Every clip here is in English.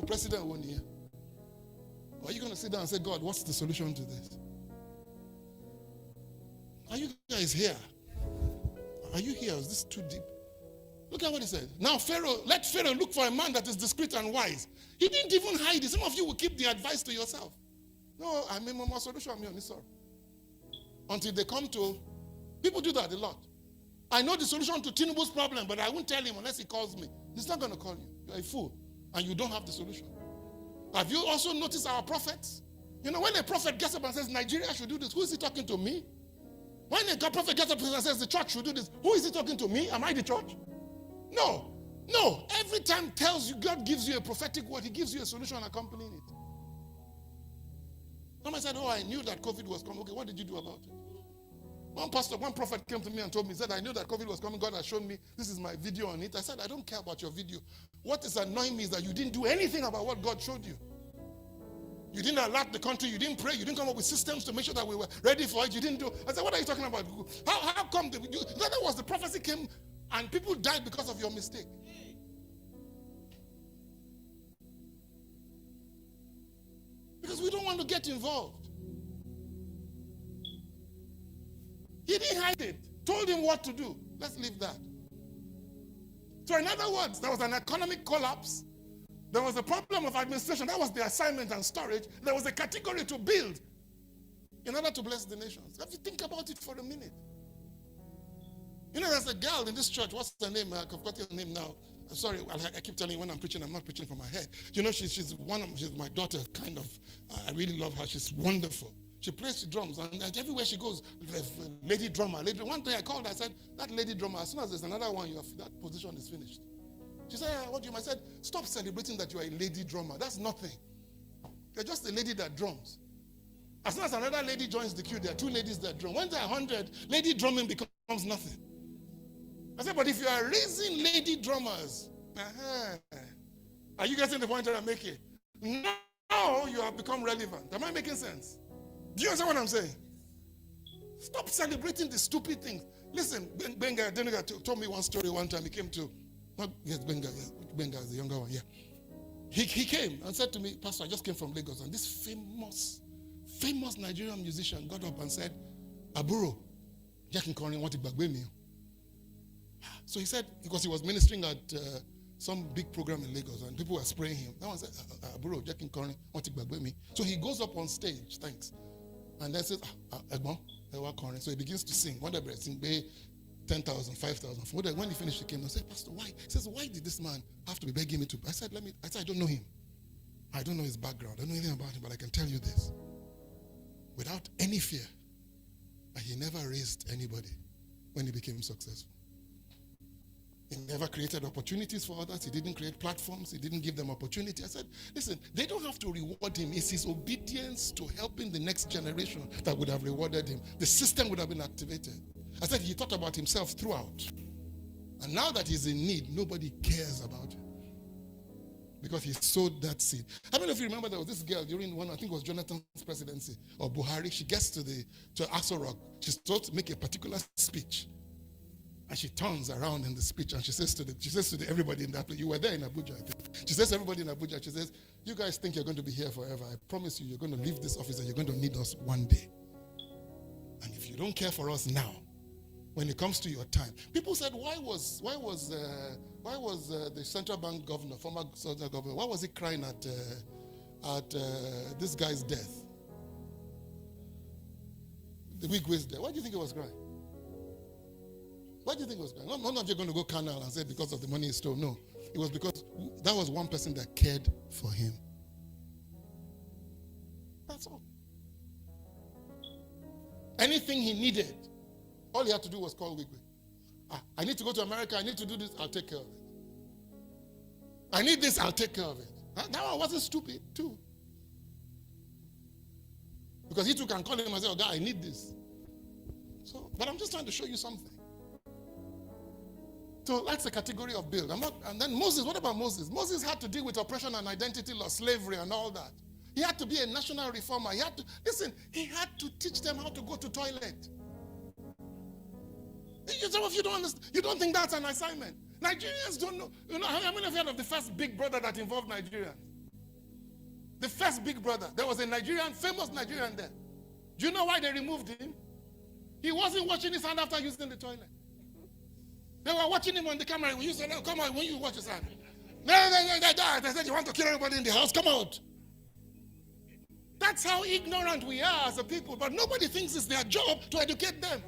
president won't hear. Or are you going to sit down and say, God, what's the solution to this? Are you guys here? Are you here? Is this too deep? Look at what he said. Now Pharaoh, let Pharaoh look for a man that is discreet and wise. He didn't even hide it. Some of you will keep the advice to yourself. No, I mean, my solution, I'm on this. Until they come to, people do that a lot. I know the solution to Tinubu's problem, but I won't tell him unless he calls me. He's not going to call you. You're a fool, and you don't have the solution. Have you also noticed our prophets? You know, when a prophet gets up and says, Nigeria should do this, who is he talking to? Me? When a prophet gets up and says, the church should do this, who is he talking to? Me? Am I the church? No. No. Every time tells you, God gives you a prophetic word, he gives you a solution accompanying it. Somebody said, oh, I knew that COVID was coming. Okay, what did you do about it? One prophet came to me and told me, he said, I knew that COVID was coming. God has shown me, this is my video on it. I said, I don't care about your video. What is annoying me is that you didn't do anything about what God showed you. You didn't alert the country. You didn't pray. You didn't come up with systems to make sure that we were ready for it. You didn't do. I said, what are you talking about? How come? In other words, the prophecy came and people died because of your mistake. Because we don't want to get involved. He didn't hide it. Told him what to do. Let's leave that. So in other words, there was an economic collapse. There was a problem of administration. That was the assignment and storage. There was a category to build in order to bless the nations. Have you think about it for a minute? You know, there's a girl in this church. What's her name? I've got her name now. I'm sorry, I keep telling you when I'm preaching, I'm not preaching from my head. You know, she's my daughter, kind of. I really love her. She's wonderful. She plays the drums, and everywhere she goes, lady drummer. One day I called her, I said, that lady drummer, as soon as there's another one, that position is finished. She said, what do you mean? I said, stop celebrating that you are a lady drummer. That's nothing. You're just a lady that drums. As soon as another lady joins the queue, there are two ladies that drum. When there are 100, lady drumming becomes nothing. I said, but if you are raising lady drummers, are you getting the point that I'm making? Now you have become relevant. Am I making sense? Do you understand what I'm saying? Stop celebrating the stupid things. Listen, Benga told me one story one time. He came to, Benga is the younger one, yeah. He came and said to me, Pastor, I just came from Lagos, and this famous Nigerian musician got up and said, Aburo, Jack Nkorin want to bagwe me. So he said, because he was ministering at some big program in Lagos, and people were spraying him. That one said, Aburo, Jack Nkorin want to bagwe me. So he goes up on stage, thanks, and then says, Egbon, so he begins to sing. One day, sing, 10,000, 5,000. When he finished, he came and said, Pastor, why? He says, why did this man have to be begging me to? I said, I don't know him. I don't know his background. I don't know anything about him, but I can tell you this. Without any fear, he never raised anybody when he became successful. He never created opportunities for others. He didn't create platforms. He didn't give them opportunity. I said, listen, they don't have to reward him. It's his obedience to helping the next generation that would have rewarded him. The system would have been activated. I said he thought about himself throughout. And now that he's in need, nobody cares about him. Because he sowed that seed. How many of you remember there was this girl during one, I think it was Jonathan's presidency, or Buhari. She gets to Aso Rock. She's told to make a particular speech. And she turns around in the speech and she says to everybody in that place, you were there in Abuja, I think. She says to everybody in Abuja, she says, you guys think you're going to be here forever. I promise you, you're going to leave this office and you're going to need us one day. And if you don't care for us now, when it comes to your time. People said, why was the central bank governor, former central governor, why was he crying at this guy's death? The Wigwe's death. Why do you think he was crying? Why do you think it was crying? None of you are going to go carnal and say because of the money he stole. No. It was because that was one person that cared for him. That's all. Anything he needed, all he had to do was call Wigwe. I need to go to America. I need to do this. I'll take care of it. I need this. I'll take care of it. That one wasn't stupid too. Because he too can call him and say, oh, God, I need this. So, but I'm just trying to show you something. So that's the category of build. And then Moses, what about Moses? Moses had to deal with oppression and identity loss, slavery and all that. He had to be a national reformer. He had to teach them how to go to toilet. Some of you don't understand. You don't think that's an assignment. Nigerians don't know. You know, how many of you heard of the first Big Brother that involved Nigerians? The first Big Brother. There was a Nigerian, famous Nigerian there. Do you know why they removed him? He wasn't washing his hand after using the toilet. They were watching him on the camera. When you said, "No, come on, when you wash his hand." No. They said, "You want to kill everybody in the house? Come out." That's how ignorant we are as a people. But nobody thinks it's their job to educate them.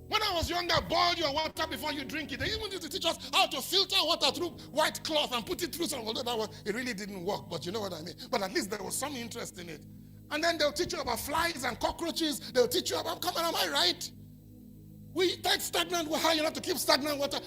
When I was younger, boil your water before you drink it. They even used to teach us how to filter water through white cloth and put it through some. Although it really didn't work, but you know what I mean. But at least there was some interest in it. And then they'll teach you about flies and cockroaches. They'll teach you about, come on, am I right? We take stagnant water. You have to keep stagnant water.